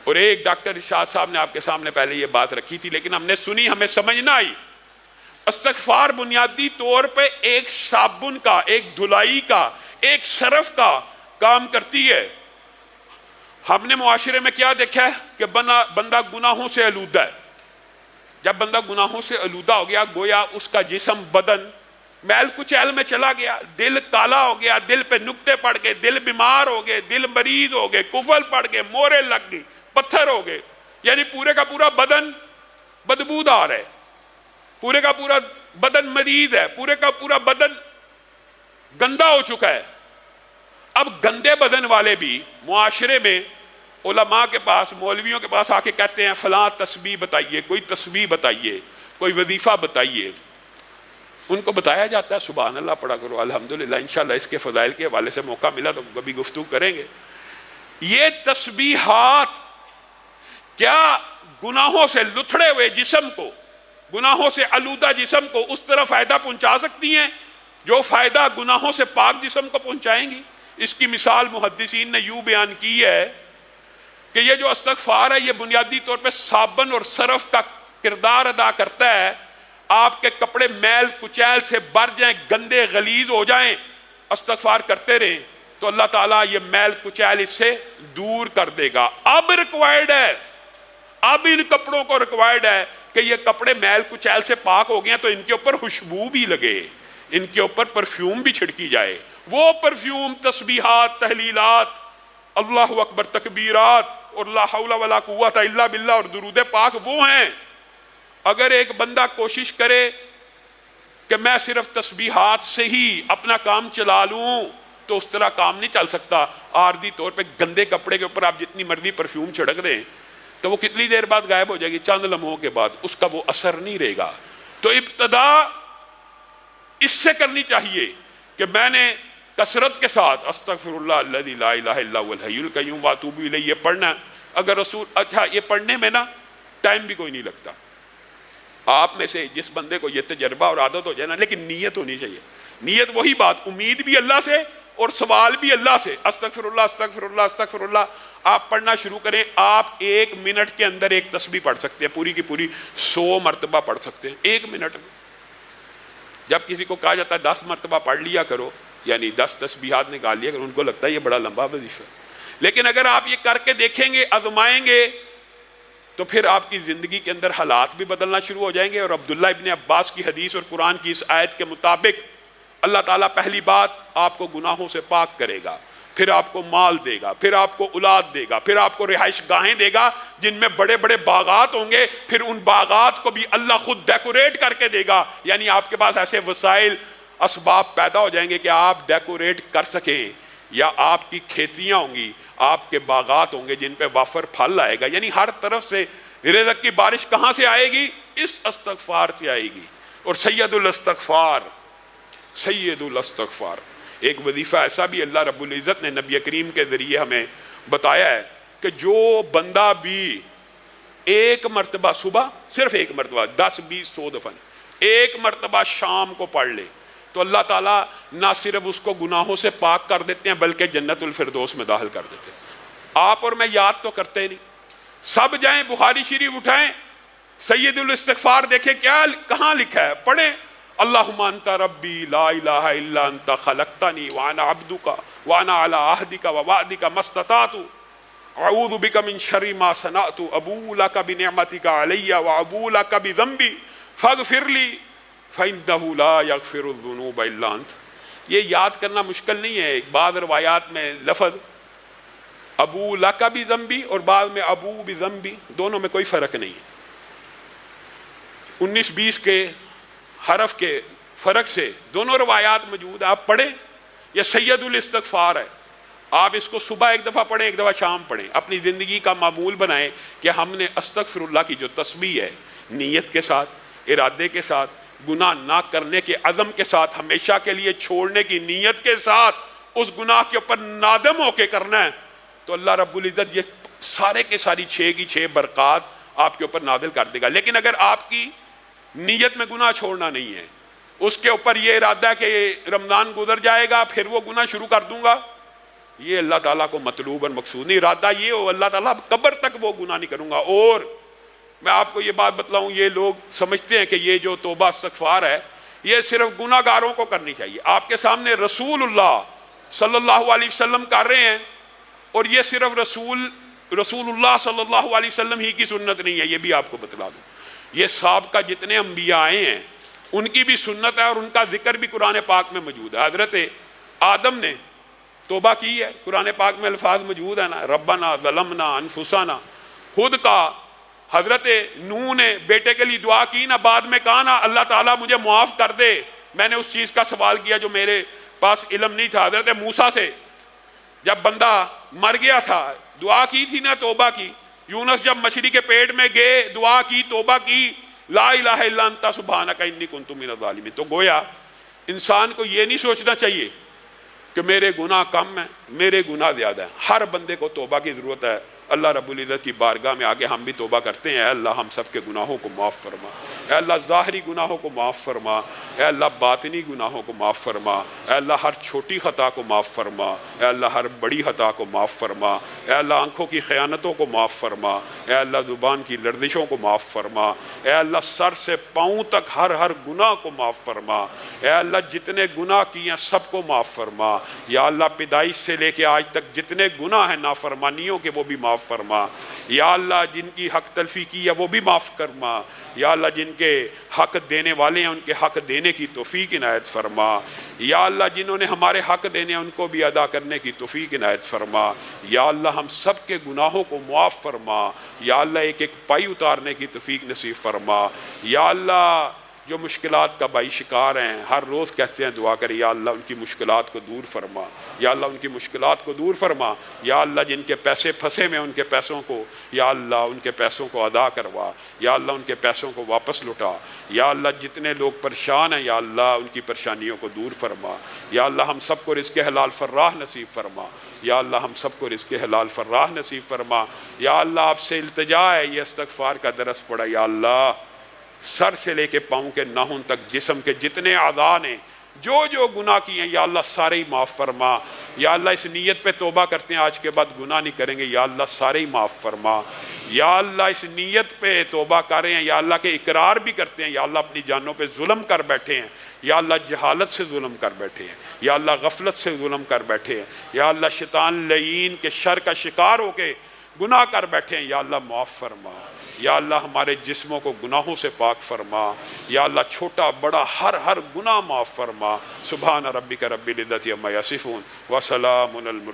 اور ایک ڈاکٹر ارشاد صاحب نے آپ کے سامنے پہلے یہ بات رکھی تھی، لیکن ہم نے سنی، ہمیں سمجھ نہ آئی۔ استغفار بنیادی طور پہ ایک صابن کا، ایک دھلائی کا، ایک صرف کا کام کرتی ہے۔ ہم نے معاشرے میں کیا دیکھا ہے کہ بندہ گناہوں سے آلودہ ہے۔ جب بندہ گناہوں سے آلودہ ہو گیا، گویا اس کا جسم، بدن میل کچیل میں چلا گیا، دل کالا ہو گیا، دل پہ نقطے پڑ گئے، دل بیمار ہو گئے، دل مریض ہو گئے، کفل پڑ گئے، مورے لگ گئی، پتھر ہو گئے، یعنی پورے کا پورا بدن بدبودار ہے، پورے کا پورا بدن مریض ہے، پورے کا پورا بدن گندا ہو چکا ہے۔ اب گندے بدن والے بھی معاشرے میں علماء کے پاس، مولویوں کے پاس آ کے کہتے ہیں فلاں تسبیح بتائیے، کوئی تسبیح بتائیے، کوئی وظیفہ بتائیے۔ ان کو بتایا جاتا ہے سبحان اللہ پڑھا کرو، الحمدللہ، انشاءاللہ اس کے فضائل کے حوالے سے موقع ملا تو کبھی گفتگو کریں گے۔ یہ تسبیحات کیا گناہوں سے لتھڑے ہوئے جسم کو، گناہوں سے آلودہ جسم کو اس طرح فائدہ پہنچا سکتی ہیں جو فائدہ گناہوں سے پاک جسم کو پہنچائیں گی؟ اس کی مثال محدثین نے یوں بیان کی ہے کہ یہ جو استغفار ہے یہ بنیادی طور پہ صابن اور صرف کا کردار ادا کرتا ہے۔ آپ کے کپڑے میل کچیل سے بھر جائیں، گندے غلیظ ہو جائیں، استغفار کرتے رہیں تو اللہ تعالیٰ یہ میل کچیل اس سے دور کر دے گا۔ اب ریکوائرڈ ہے، اب ان کپڑوں کو ریکوائرڈ ہے کہ یہ کپڑے میل کچیل سے پاک ہو گئے تو ان کے اوپر خوشبو بھی لگے، ان کے اوپر پرفیوم بھی چھڑکی جائے۔ وہ پرفیوم، تسبیحات، تحلیلات، اللہ اکبر، تکبیرات اور لا حول ولا قوت الا باللہ اور درود پاک وہ ہیں۔ اگر ایک بندہ کوشش کرے کہ میں صرف تسبیحات سے ہی اپنا کام چلا لوں تو اس طرح کام نہیں چل سکتا۔ عارضی طور پہ گندے کپڑے کے اوپر آپ جتنی مرضی پرفیوم چھڑک دیں تو وہ کتنی دیر بعد غائب ہو جائے گی، چند لمحوں کے بعد اس کا وہ اثر نہیں رہے گا۔ تو ابتدا اس سے کرنی چاہیے کہ میں نے کثرت کے ساتھ استغفر اللہ الذی لا الہ الا هو الحی القیوم واتوب الیہ یہ پڑھنا ہے۔ اگر رسول اچھا یہ پڑھنے میں نا ٹائم بھی کوئی نہیں لگتا۔ آپ میں سے جس بندے کو یہ تجربہ اور عادت ہو جائے نا، لیکن نیت ہونی چاہیے، نیت وہی بات، امید بھی اللہ سے اور سوال بھی اللہ سے۔ استغفر اللہ استغفر اللہ استغفر اللہ آپ پڑھنا شروع کریں، آپ 1 منٹ کے اندر ایک تسبیح پڑھ سکتے ہیں، پوری کی پوری 100 مرتبہ پڑھ سکتے ہیں 1 منٹ میں۔ جب کسی کو کہا جاتا ہے 10 مرتبہ پڑھ لیا کرو، یعنی 10 تسبیحات نکال لیا کرو، ان کو لگتا ہے یہ بڑا لمبا وظیفہ ہے۔ لیکن اگر آپ یہ کر کے دیکھیں گے، آزمائیں گے، تو پھر آپ کی زندگی کے اندر حالات بھی بدلنا شروع ہو جائیں گے۔ اور عبداللہ ابن عباس کی حدیث اور قرآن کی اس آیت کے مطابق اللہ تعالیٰ پہلی بات آپ کو گناہوں سے پاک کرے گا، پھر آپ کو مال دے گا، پھر آپ کو اولاد دے گا، پھر آپ کو رہائش گاہیں دے گا جن میں بڑے بڑے باغات ہوں گے، پھر ان باغات کو بھی اللہ خود ڈیکوریٹ کر کے دے گا، یعنی آپ کے پاس ایسے وسائل اسباب پیدا ہو جائیں گے کہ آپ ڈیکوریٹ کر سکیں، یا آپ کی کھیتیاں ہوں گی، آپ کے باغات ہوں گے جن پہ وافر پھل آئے گا، یعنی ہر طرف سے رزق کی بارش کہاں سے آئے گی؟ اس استغفار سے آئے گی۔ اور سید الاستغفار ایک وظیفہ ایسا بھی اللہ رب العزت نے نبی کریم کے ذریعے ہمیں بتایا ہے کہ جو بندہ بھی 1 مرتبہ صبح، صرف 1 مرتبہ، 10 20 100 دفعہ، 1 مرتبہ شام کو پڑھ لے تو اللہ تعالیٰ نہ صرف اس کو گناہوں سے پاک کر دیتے ہیں بلکہ جنت الفردوس میں داخل کر دیتے ہیں۔ آپ اور میں یاد تو کرتے نہیں، سب جائیں بخاری شریف اٹھائیں، سید الاستغفار دیکھیں کیا کہاں لکھا ہے، پڑھیں اللہم انت ربی لا الہ الا انت خلقتنی وانا عبدک وانا علی عہدک ووعدک ما استطعت اعوذ بک من شر ما صنعت ابوء لک بنعمتک علی وابوء لک بذنبی فاغفر لی فإنہ لا یغفر الذنوب الا انت۔ یہ یاد کرنا مشکل نہیں ہے، بعض روایات میں لفظ ابو لک بذنبی اور بعد میں ابو بذنبی، دونوں میں کوئی فرق نہیں ہے، 19-20 کے حرف کے فرق سے دونوں روایات موجود ہیں، آپ پڑھیں۔ یہ سید الاستغفار ہے، آپ اس کو صبح 1 دفعہ پڑھیں، 1 دفعہ شام پڑھیں، اپنی زندگی کا معمول بنائیں کہ ہم نے استغفر اللہ کی جو تسبیح ہے نیت کے ساتھ، ارادے کے ساتھ، گناہ نہ کرنے کے عزم کے ساتھ، ہمیشہ کے لیے چھوڑنے کی نیت کے ساتھ اس گناہ کے اوپر نادم ہو کے کرنا ہے، تو اللہ رب العزت یہ سارے کے ساری 6 کی 6 برکات آپ کے اوپر نازل کر دے گا۔ لیکن اگر آپ کی نیت میں گناہ چھوڑنا نہیں ہے، اس کے اوپر یہ ارادہ ہے کہ رمضان گزر جائے گا پھر وہ گناہ شروع کر دوں گا، یہ اللہ تعالیٰ کو مطلوب اور مقصود نہیں، ارادہ یہ ہو اللہ تعالیٰ قبر تک وہ گناہ نہیں کروں گا۔ اور میں آپ کو یہ بات بتلاؤں، یہ لوگ سمجھتے ہیں کہ یہ جو توبہ استغفار ہے یہ صرف گناہ گاروں کو کرنی چاہیے۔ آپ کے سامنے رسول اللہ صلی اللہ علیہ وسلم کر رہے ہیں، اور یہ صرف رسول اللہ صلی اللہ علیہ وسلم ہی کی سنت نہیں ہے، یہ بھی آپ کو بتلا دوں۔ یہ سابقہ جتنے انبیاء آئے ہیں ان کی بھی سنت ہے، اور ان کا ذکر بھی قرآن پاک میں موجود ہے۔ حضرت آدم نے توبہ کی ہے، قرآن پاک میں الفاظ موجود ہیں نا، ربنا ظلمنا انفسنا، خود کا۔ حضرت نوح نے بیٹے کے لیے دعا کی نا، بعد میں کہا نا اللہ تعالیٰ مجھے معاف کر دے، میں نے اس چیز کا سوال کیا جو میرے پاس علم نہیں تھا۔ حضرت موسیٰ سے جب بندہ مر گیا تھا دعا کی تھی نا، توبہ کی۔ یونس جب مچھلی کے پیٹ میں گئے دعا کی، توبہ کی، لا الہ الا انت سبحانک انی کنت من الظالمین۔ تو گویا انسان کو یہ نہیں سوچنا چاہیے کہ میرے گناہ کم ہیں، میرے گناہ زیادہ ہیں۔ ہر بندے کو توبہ کی ضرورت ہے۔ اللہ رب العزت کی بارگاہ میں آگے ہم بھی توبہ کرتے ہیں، اے اللہ ہم سب کے گناہوں کو معاف فرما، اے اللہ ظاہری گناہوں کو معاف فرما، اے اللہ باطنی گناہوں کو معاف فرما، اے اللہ ہر چھوٹی خطا کو معاف فرما، اے اللہ ہر بڑی خطا کو معاف فرما، اے اللہ آنکھوں کی خیانتوں کو معاف فرما، اے اللہ زبان کی لرزشوں کو معاف فرما، اے اللہ سر سے پاؤں تک ہر گناہ کو معاف فرما، اے اللہ جتنے گناہ کیے ہیں سب کو معاف فرما، یا اللہ پیدائش سے لے کے آج تک جتنے گناہ ہیں نافرمانیوں کے وہ بھی معاف فرما، یا اللہ جن کی حق تلفی کی ہے وہ بھی معاف فرما، یا اللہ جن کے حق دینے والے ہیں ان کے حق دینے کی توفیق عنایت فرما، یا اللہ جنہوں نے ہمارے حق دینے ہیں ان کو بھی ادا کرنے کی توفیق عنایت فرما، یا اللہ ہم سب کے گناہوں کو معاف فرما، یا اللہ ایک ایک پائی اتارنے کی توفیق نصیب فرما، یا اللہ جو مشکلات کا بائی شکار ہیں ہر روز کہتے ہیں دعا کریں، یا اللہ ان کی مشکلات کو دور فرما، یا اللہ ان کی مشکلات کو دور فرما، یا اللہ جن کے پیسے پھنسے میں ان کے پیسوں کو، یا اللہ ان کے پیسوں کو ادا کروا، یا اللہ ان کے پیسوں کو واپس لٹا، یا اللہ جتنے لوگ پریشان ہیں یا اللہ ان کی پریشانیوں کو دور فرما، یا اللہ ہم سب کو رزق حلال فراہ نصیب فرما، یا اللہ ہم سب کو رزق حلال فراہ نصیب فرما، یا اللہ آپ سے التجا ہے یہ استغفار کا درس پڑا، یا اللہ سر سے لے کے پاؤں کے ناخن تک جسم کے جتنے اعضاء نے جو گناہ کیے ہیں یا اللہ سارے ہی معاف فرما، یا اللہ اس نیت پہ توبہ کرتے ہیں آج کے بعد گناہ نہیں کریں گے، یا اللہ سارے ہی معاف فرما، یا اللہ اس نیت پہ توبہ کر رہے ہیں یا اللہ کے اقرار بھی کرتے ہیں یا اللہ اپنی جانوں پہ ظلم کر بیٹھے ہیں، یا اللہ جہالت سے ظلم کر بیٹھے ہیں، یا اللہ غفلت سے ظلم کر بیٹھے ہیں، یا اللہ شیطان لعین کے شر کا شکار ہو کے گناہ کر بیٹھے ہیں، یا اللہ معاف فرما، یا اللہ ہمارے جسموں کو گناہوں سے پاک فرما، یا اللہ چھوٹا بڑا ہر گناہ معاف فرما۔ سبحان ربک رب العزت عما یصفون وسلام علی المرسلین۔